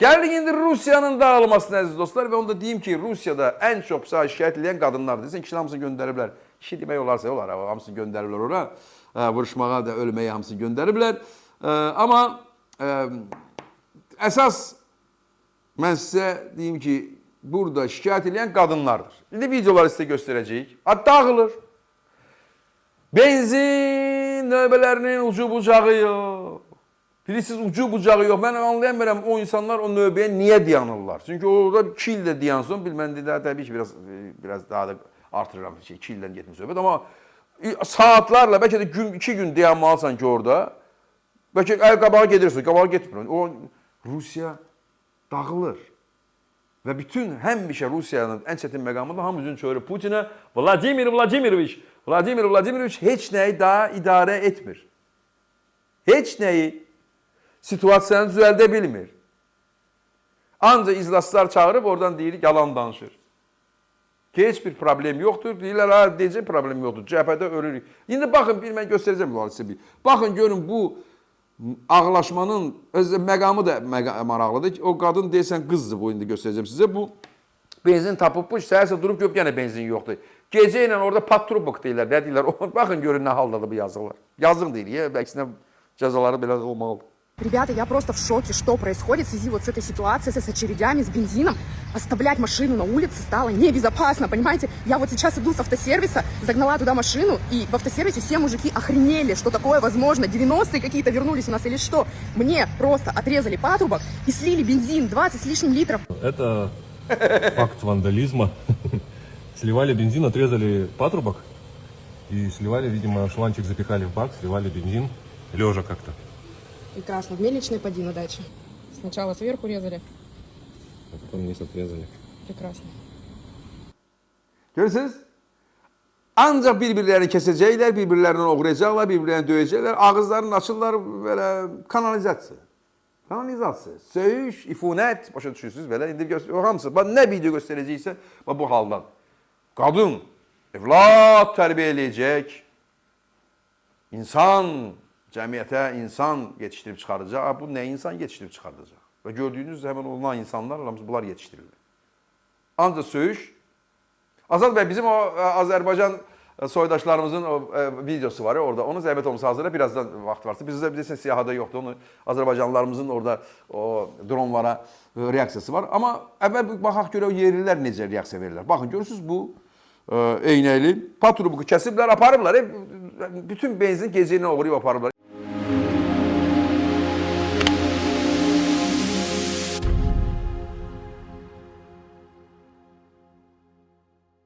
Gəldik indi Rusiyanın dağılmasına əziz dostlar və onu da deyim ki, Rusiyada ən çox şikayət edən qadınlardır. Desən kişinin hamısını göndəriblər. Kişi demək olarsa olar, hamısını göndəriblər ora. Vuruşmağa da, ölməyə hamısını göndəriblər. Amma əsas mən sizə deyim ki, burada şikayət edən qadınlardır. İndi videoları sizə göstərəcəyik. Dağılır. Benzin növbələrinin ucu bucağı yox. Bilirsiniz, ucu bucağı yox. Mən anlayamıram o insanlar o növbəyə niyə dayanırlar. Çünki orada 2 ildə dayansın, bilmən də təbii ki, biraz daha da artırıram. 2 ildən getmiş söhbət. Amma saatlarla, bəlkə də 2 gün dayanmalısan ki orada. Bəlkə qabağa gedirsən, qabağa getmir. O Rusiya dağılır. Və bütün həmişə Rusiyanın ən çətin məqamında hamımızın çörü Putinə Vladimir Vladimiroviç heç nəyi daha idarə etmir. Heç nəyi situasiyanı düzəldə bilmir. Ancaq iclaslar çağırıb oradan deyir, yalan danışır. Ki, heç bir problem yoxdur. Deyirlər, deyəcək problem yoxdur. Cəbhədə ölürük. İndi baxın, mən göstərəcəm bu hadisə bir. Baxın, görün bu ağlaşmanın məqamı da maraqlıdır. O qadın deyəsən qızdır bu, indi göstərəcəm sizə. Bu benzin tapıb bu, səhərsə durub görüb yenə benzin yoxdur. Gecə ilə orada patrubok deyirlər, nə deyirlər. Baxın, görün nə haldadır bu yazıqlar. Yazıq deyil, əksinə cəzaları belə olmalıdır. Ребята, я просто в шоке, что происходит в связи вот с этой ситуацией, с очередями, с бензином. Оставлять машину на улице стало небезопасно, понимаете? Я вот сейчас иду с автосервиса, загнала туда машину, и в автосервисе все мужики охренели, что такое возможно. 90-е какие-то вернулись у нас или что? Мне просто отрезали патрубок и слили бензин 20 с лишним литров. Это факт вандализма. Сливали бензин, отрезали патрубок и сливали, видимо, шланчик запихали в бак, сливали бензин лежа как-то. Прекрасно. В мельничной поди на даче. Сначала сверху резали. А потом вниз отрезали. Прекрасно. Görürsünüz? Ancaq bir-birlərini kəsəcəklər, bir-birlərindən oğrayacaqlar, bir-birlərini döyəcəklər, ağızlarını açırlar, belə kanalizasiya. Kanalizasiya, söyüş, ifunət, başa düşürsünüz belə. İndi hamısı, nə video göstərəcəksə, bu haldan. Qadın, evlad tərbiyə eləyəcək, insan, cəmiyyətə insan yetişdirib çıxardacaq. Bu nə insan yetişdirib çıxardacaq? Və gördüyünüz həmin olan insanlar, bunlar yetişdirilir. Ancaq söyüş. Azad bəy, bizim o Azərbaycan soydaşlarımızın videosu var ya orada. Onu zəhmət olmasa hazırla, birazdan vaxt varsa. Bizdə bilirsən siyahıda yoxdur. Onu Azərbaycanlılarımızın orada o dronlara reaksiyası var. Amma əvvəl baxaq görə o yerlilər necə reaksiya verirlər. Baxın, görürsünüz bu eynəkli patrubuku kəsiblər, aparıblar. Bütün benzin gecə ilə uğrayıb aparıblar.